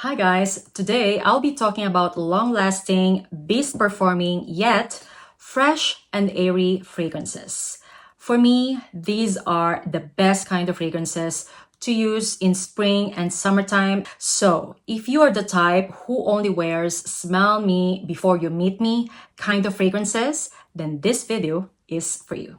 Hi guys, today I'll be talking about long-lasting, beast-performing, yet fresh and airy fragrances. For me, these are the best kind of fragrances to use in spring and summertime. So if you are the type who only wears smell me before you meet me kind of fragrances, then this video is for you.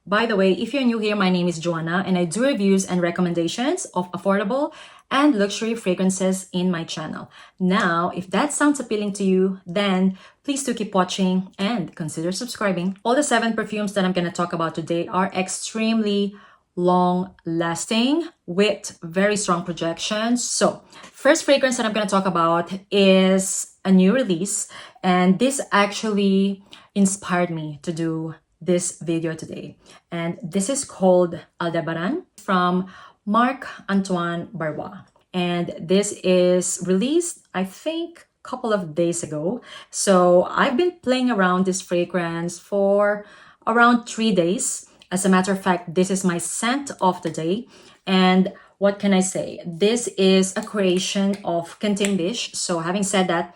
By the way, if you're new here, my name is Joanna and I do reviews and recommendations of affordable and luxury fragrances in my channel. Now, if that sounds appealing to you, then please do keep watching and consider subscribing. All the 7 perfumes that I'm going to talk about today are extremely long lasting with very strong projections. So first fragrance that I'm going to talk about is a new release, and this actually inspired me to do this video today, and this is called Aldebaran from Marc-Antoine Barrois, and this is released I think a couple of days ago. So I've been playing around this fragrance for around 3 days. As a matter of fact, this is my scent of the day, and what can I say, this is a creation of Canteen Dish. So having said that,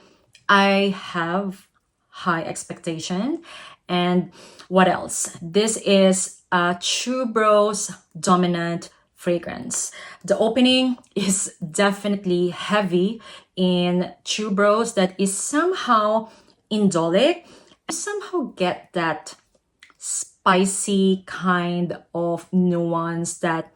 I have high expectation. And what else? This is a tuberose dominant fragrance. The opening is definitely heavy in tuberose that is somehow indolic. I somehow get that spicy kind of nuance that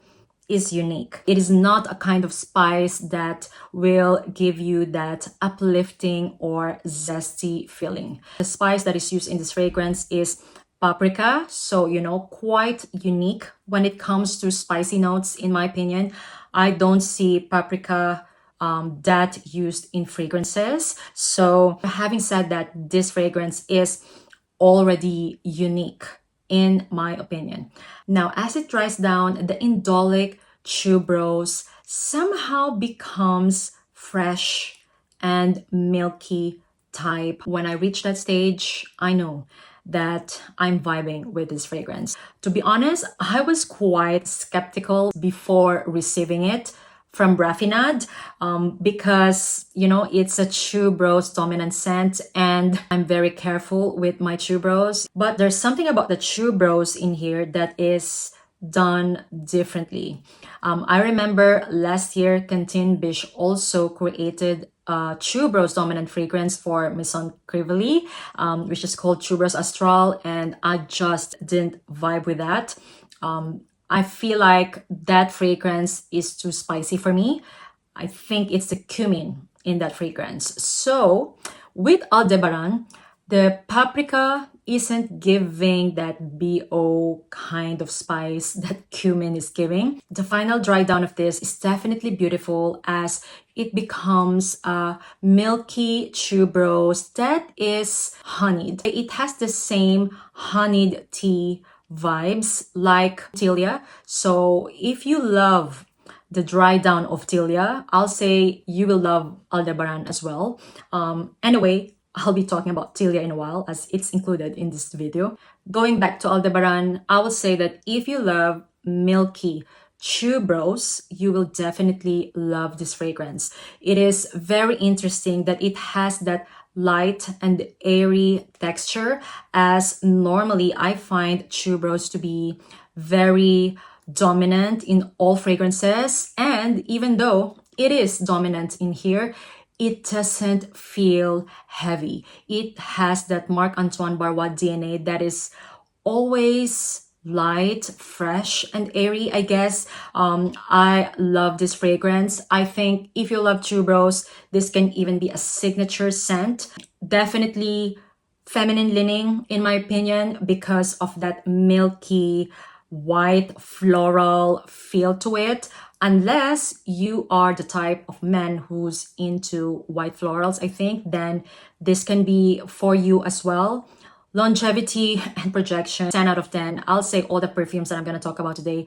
is unique. It is not a kind of spice that will give you that uplifting or zesty feeling. The spice that is used in this fragrance is paprika, so quite unique when it comes to spicy notes. In my opinion, I don't see paprika that used in fragrances. So having said that, this fragrance is already unique in my opinion. Now, as it dries down, the indolic tuberose somehow becomes fresh and milky type. When I reach that stage, I know that I'm vibing with this fragrance. To be honest, I was quite skeptical before receiving it from Raffinad because it's a tuberose dominant scent and I'm very careful with my tuberose, but there's something about the tuberose in here that is done differently. I remember last year Canteen Bish also created a tuberose dominant fragrance for Maison Crivelli, which is called Tuberose Astral, and I just didn't vibe with that. I feel like that fragrance is too spicy for me. I think it's the cumin in that fragrance. So with Aldebaran, the paprika isn't giving that BO kind of spice that cumin is giving. The final dry down of this is definitely beautiful as it becomes a milky tuberose that is honeyed. It has the same honeyed tea vibes like Tilia. So if you love the dry down of Tilia, I'll say you will love Aldebaran as well. Anyway, I'll be talking about Tilia in a while as it's included in this video. Going back to Aldebaran, I will say that if you love milky tuberose, you will definitely love this fragrance. It is very interesting that it has that light and airy texture, as normally I find tuberose to be very dominant in all fragrances, and even though it is dominant in here, it doesn't feel heavy. It has that Marc-Antoine Barrois DNA that is always light, fresh, and airy, I guess. I love this fragrance. I think if you love tuberose, this can even be a signature scent. Definitely feminine leaning, in my opinion, because of that milky, white, floral feel to it. Unless you are the type of man who's into white florals, I think, then this can be for you as well. Longevity and projection, 10 out of 10. I'll say all the perfumes that I'm going to talk about today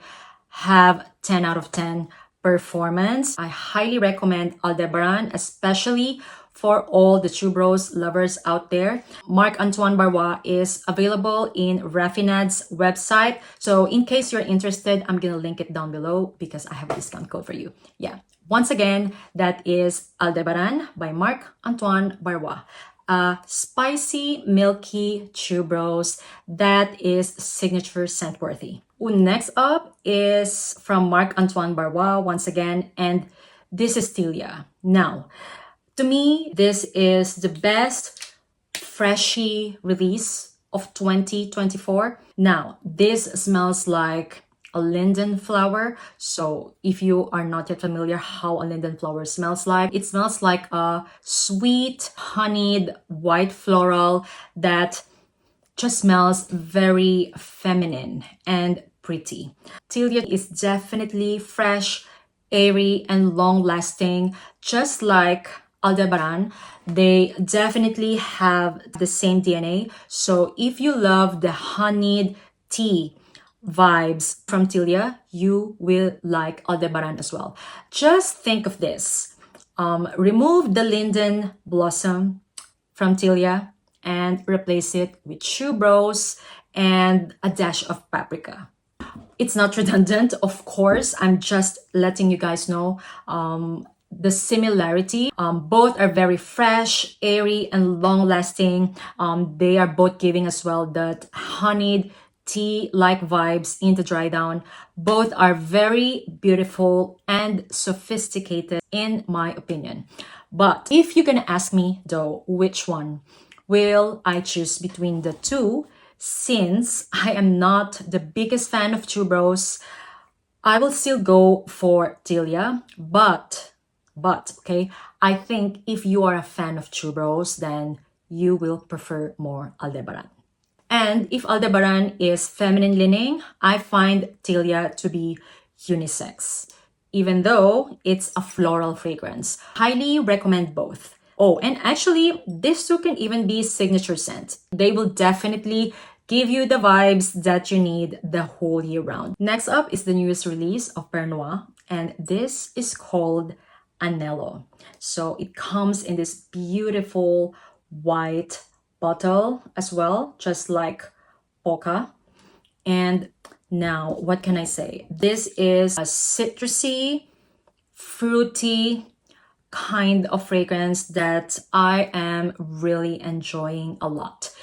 have 10 out of 10 performance. I highly recommend Aldebaran, especially for all the tuberose lovers out there. Marc-Antoine Barrois is available in Raffinad's website. So in case you're interested, I'm going to link it down below because I have a discount code for you. Yeah. Once again, that is Aldebaran by Marc-Antoine Barrois. A spicy, milky tuberose that is signature scent worthy. Next up is from Marc-Antoine Barrois once again, and this is Tilia. Now, to me, this is the best freshy release of 2024. Now, this smells like a linden flower. So if you are not yet familiar how a linden flower smells like, it smells like a sweet, honeyed, white floral that just smells very feminine and pretty. Tilia is definitely fresh, airy, and long-lasting, just like Aldebaran. They definitely have the same DNA. So if you love the honeyed tea vibes from Tilia, you will like Aldebaran as well. Just think of this. Remove the linden blossom from Tilia and replace it with tuberose and a dash of paprika. It's not redundant, of course. I'm just letting you guys know the similarity. Both are very fresh, airy, and long-lasting. They are both giving as well that honeyed tea-like vibes in the dry down. Both are very beautiful and sophisticated in my opinion. But if you're gonna ask me though, which one will I choose between the two, since I am not the biggest fan of tuberose, I will still go for Tilia, but okay, I think if you are a fan of tuberose, then you will prefer more Aldebaran. And if Aldebaran is feminine leaning, I find Tilia to be unisex, even though it's a floral fragrance. Highly recommend both. Oh, and actually, these two can even be signature scent. They will definitely give you the vibes that you need the whole year round. Next up is the newest release of Pernoire, and this is called Anelo. So it comes in this beautiful white bottle as well, just like Polka. And now, what can I say? This is a citrusy, fruity kind of fragrance that I am really enjoying a lot.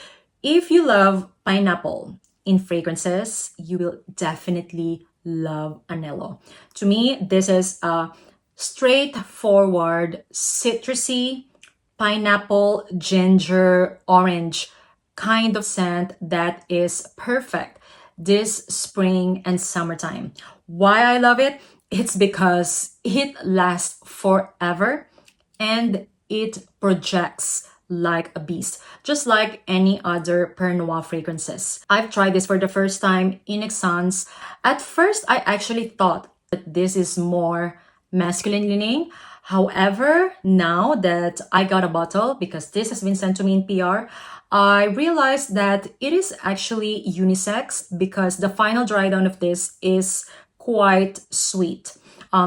If you love pineapple in fragrances, you will definitely love Anelo. To me, this is a straightforward, citrusy, pineapple, ginger, orange kind of scent that is perfect this spring and summertime. Why I love it? It's because it lasts forever and it projects like a beast, just like any other Pernoire fragrances. I've tried this for the first time in Essence. At first, I actually thought that this is more masculine leaning. However, now that I got a bottle, because this has been sent to me in PR, I realized that it is actually unisex because the final dry down of this is quite sweet.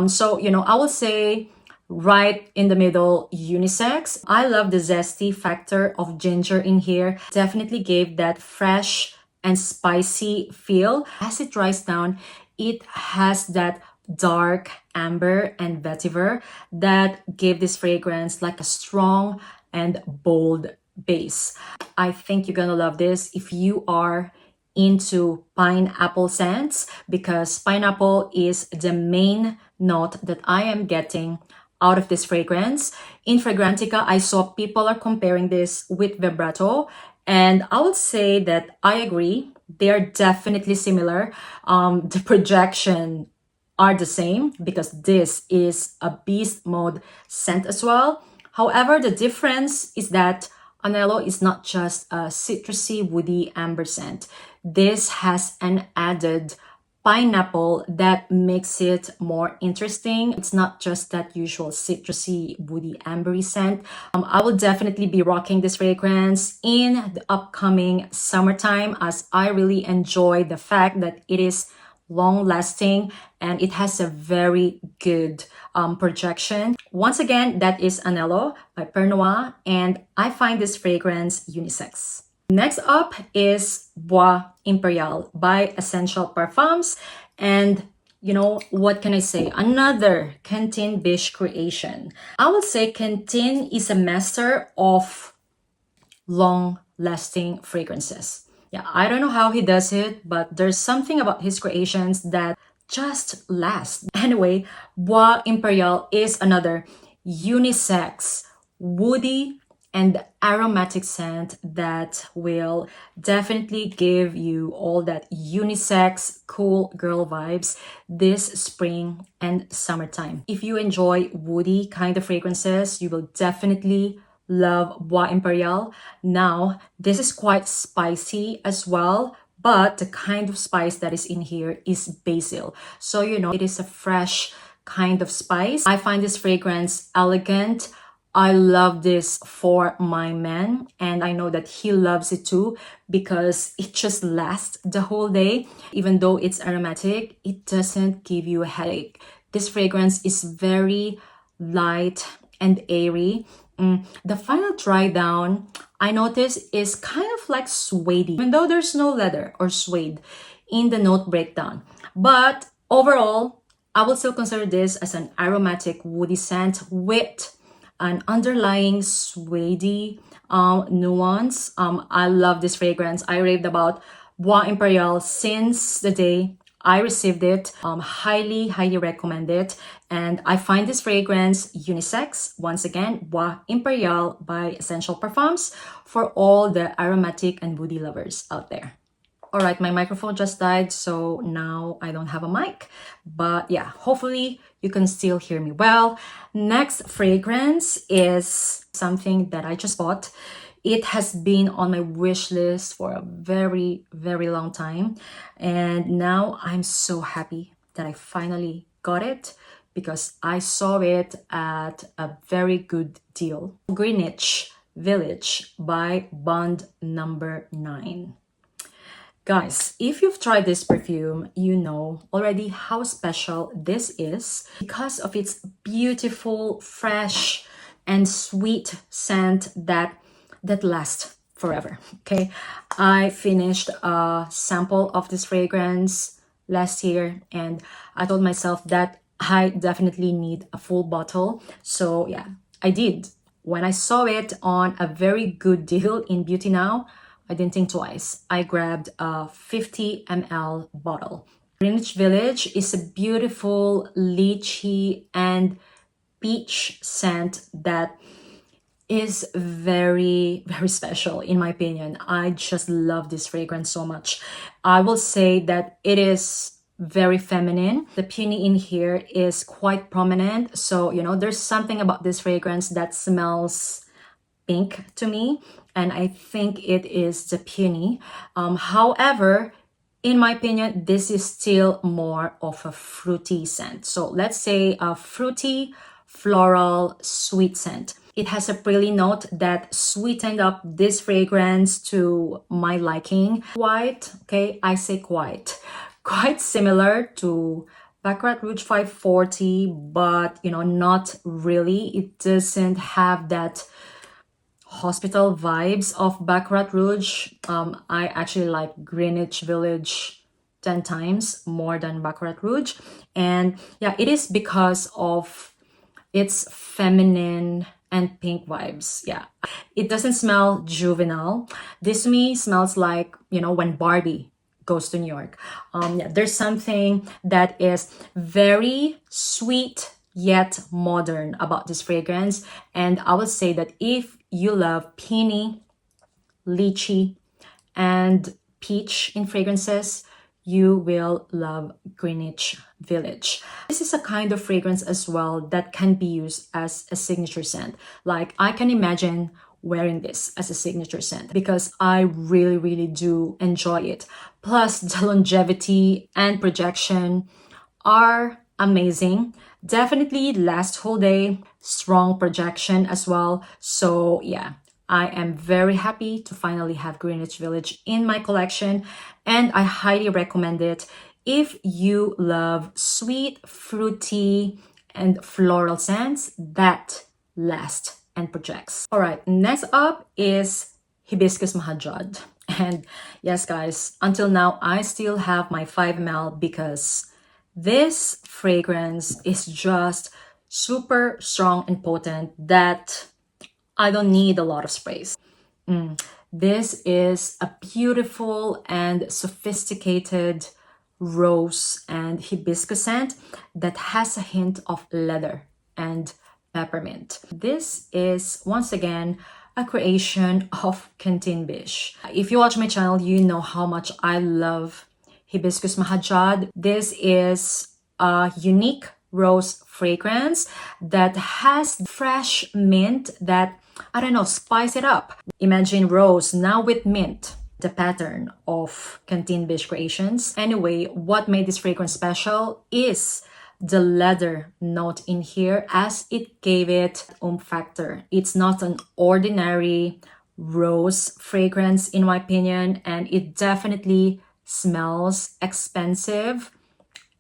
So, I will say right in the middle, unisex. I love the zesty factor of ginger in here. Definitely gave that fresh and spicy feel. As it dries down, it has that dark amber and vetiver that gave this fragrance like a strong and bold base. I think you're gonna love this if you are into pineapple scents, because pineapple is the main note that I am getting out of this fragrance. In Fragrantica, I saw people are comparing this with Vibrato, and I would say that I agree. They are definitely similar. The projection are the same because this is a beast mode scent as well. However, the difference is that Anelo is not just a citrusy, woody amber scent. This has an added pineapple that makes it more interesting. It's not just that usual citrusy, woody, ambery scent. I will definitely be rocking this fragrance in the upcoming summertime, as I really enjoy the fact that it is long lasting and it has a very good projection. Once again, that is Anelo by Pernoire, and I find this fragrance unisex. Next up is Bois Imperial by Essential Parfums, and you know, what can I say? Another Canteen Bish creation. I would say Canteen is a master of long-lasting fragrances. Yeah, I don't know how he does it, but there's something about his creations that just last. Anyway, Bois Imperial is another unisex, woody, and aromatic scent that will definitely give you all that unisex, cool girl vibes this spring and summertime. If you enjoy woody kind of fragrances, you will definitely love Bois Imperial. Now, this is quite spicy as well, but the kind of spice that is in here is basil. So, you know, it is a fresh kind of spice. I find this fragrance elegant. I love this for my man, and I know that he loves it too because it just lasts the whole day. Even though it's aromatic, it doesn't give you a headache. This fragrance is very light and airy. The final dry down, I notice, is kind of like suede, even though there's no leather or suede in the note breakdown. But overall, I would still consider this as an aromatic woody scent with an underlying suede nuance. I love this fragrance. I raved about Bois Imperial since the day I received it. Highly recommend it. And I find this fragrance unisex. Once again, Bois Imperial by Essential Parfums for all the aromatic and woody lovers out there. All right, my microphone just died, so now I don't have a mic. But yeah, hopefully you can still hear me well. Next fragrance is something that I just bought. It has been on my wish list for a very long time. And now I'm so happy that I finally got it because I saw it at a very good deal. Greenwich Village by Bond number 9. Guys, if you've tried this perfume, you know already how special this is because of its beautiful, fresh, and sweet scent that lasts forever. Okay, I finished a sample of this fragrance last year and I told myself that I definitely need a full bottle. So yeah, I did. When I saw it on a very good deal in Beauty Now, I didn't think twice. I grabbed a 50 ml bottle. Greenwich Village is a beautiful lychee and peach scent that is very special in my opinion. I just love this fragrance so much. I will say that it is very feminine. The peony in here is quite prominent. So, you know, there's something about this fragrance that smells pink to me, and I think it is the peony. However, in my opinion, this is still more of a fruity scent. So let's say a fruity, floral, sweet scent. It has a pearly note that sweetened up this fragrance to my liking. Quite, okay, I say quite similar to Baccarat Rouge 540, but you know, not really. It doesn't have that hospital vibes of Baccarat Rouge. I actually like Greenwich Village 10 times more than Baccarat Rouge. And yeah, it is because of its feminine and pink vibes. Yeah, it doesn't smell juvenile. This to me smells like, you know, when Barbie goes to New York. Yeah, there's something that is very sweet yet modern about this fragrance. And I would say that if you love peony, lychee, and peach in fragrances, you will love Greenwich Village. This is a kind of fragrance as well that can be used as a signature scent. Like, I can imagine wearing this as a signature scent because I really do enjoy it. Plus, the longevity and projection are amazing. Definitely last whole day, strong projection as well. So yeah, I am very happy to finally have Greenwich Village in my collection, and I highly recommend it if you love sweet, fruity, and floral scents that last and projects. All right, next up is Hibiscus Mahajad. And yes, guys, until now, I still have my 5 ml because This fragrance is just super strong and potent that I don't need a lot of sprays. This is a beautiful and sophisticated rose and hibiscus scent that has a hint of leather and peppermint. This is once again a creation of Canteen Bish. If you watch my channel, you know how much I love Hibiscus Mahajad. This is a unique rose fragrance that has fresh mint that, I don't know, spice it up. Imagine rose now with mint, the pattern of Canteen Bish creations. Anyway, what made this fragrance special is the leather note in here, as it gave it factor. It's not an ordinary rose fragrance in my opinion, and it definitely smells expensive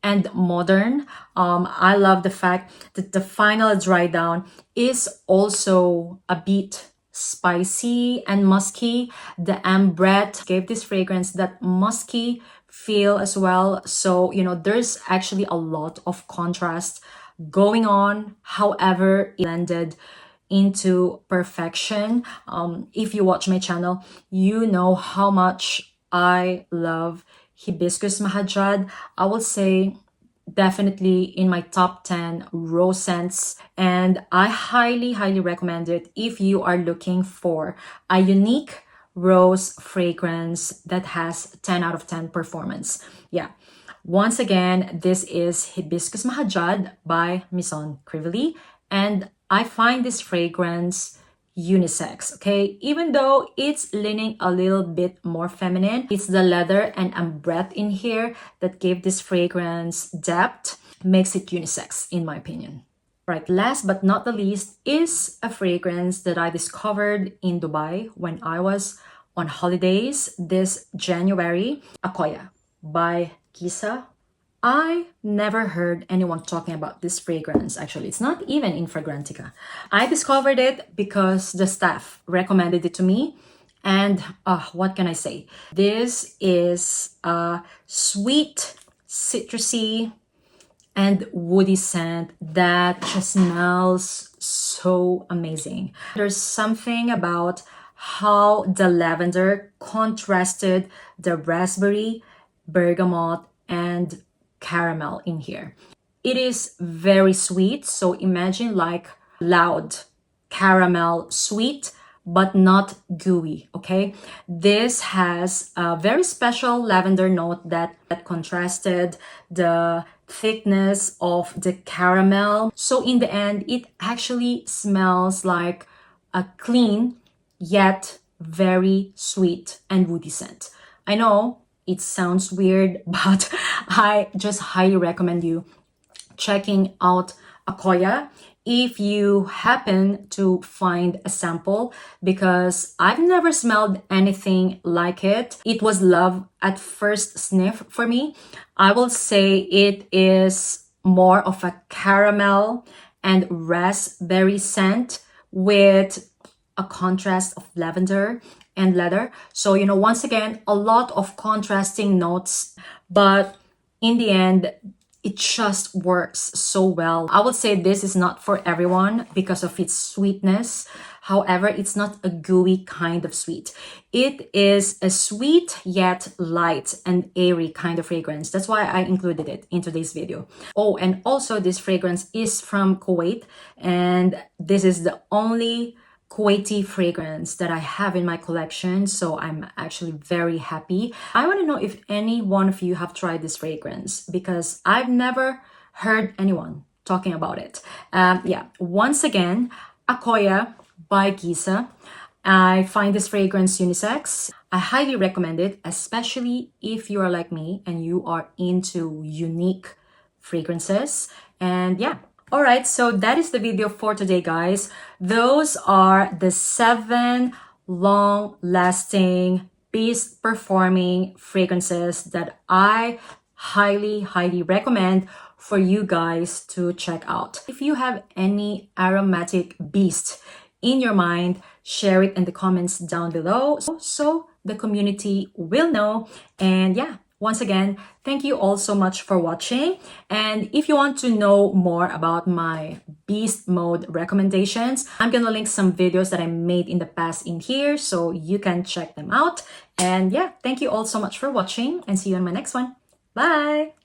and modern. I love the fact that the final dry down is also a bit spicy and musky. The ambrette gave this fragrance that musky feel as well. So, you know, there's actually a lot of contrast going on. However, it blended into perfection. If you watch my channel, you know how much I love Hibiscus Mahajad. I will say definitely in my top 10 rose scents, and I highly recommend it if you are looking for a unique rose fragrance that has 10 out of 10 performance. Yeah. Once again, this is Hibiscus Mahajad by Maison Crivelli, and I find this fragrance unisex, okay? Even though it's leaning a little bit more feminine, it's the leather and ambrette in here that gave this fragrance depth, makes it unisex in my opinion. Right, last but not the least is a fragrance that I discovered in Dubai when I was on holidays this January, Akoya by Gissah. I never heard anyone talking about this fragrance. Actually, it's not even in Fragrantica. I discovered it because the staff recommended it to me. And what can I say? This is a sweet, citrusy, and woody scent that just smells so amazing. There's something about how the lavender contrasted the raspberry, bergamot, and caramel in here. It is very sweet, so imagine like loud caramel sweet, but not gooey, okay? This has a very special lavender note that contrasted the thickness of the caramel. So in the end, it actually smells like a clean yet very sweet and woody scent. I know it sounds weird, but I just highly recommend you checking out Akoya if you happen to find a sample, because I've never smelled anything like it. It was love at first sniff for me. I will say it is more of a caramel and raspberry scent with a contrast of lavender and leather. So, you know, once again, a lot of contrasting notes, but in the end, it just works so well. I would say this is not for everyone because of its sweetness. However, it's not a gooey kind of sweet. It is a sweet yet light and airy kind of fragrance. That's why I included it in today's video. Oh, and also this fragrance is from Kuwait, and this is the only Kuwaiti fragrance that I have in my collection, so I'm actually very happy. I want to know if any one of you have tried this fragrance, because I've never heard anyone talking about it. Yeah, once again, Akoya by Gissah. I find this fragrance unisex. I highly recommend it, especially if you are like me and you are into unique fragrances. And yeah. Alright, so that is the video for today, guys. Those are the 7 long-lasting, best-performing fragrances that I highly recommend for you guys to check out. If you have any aromatic beast in your mind, share it in the comments down below so the community will know. And yeah, Once again, thank you all so much for watching. And if you want to know more about my beast mode recommendations, I'm gonna link some videos that I made in the past in here so you can check them out. And yeah, thank you all so much for watching and see you on my next one. Bye!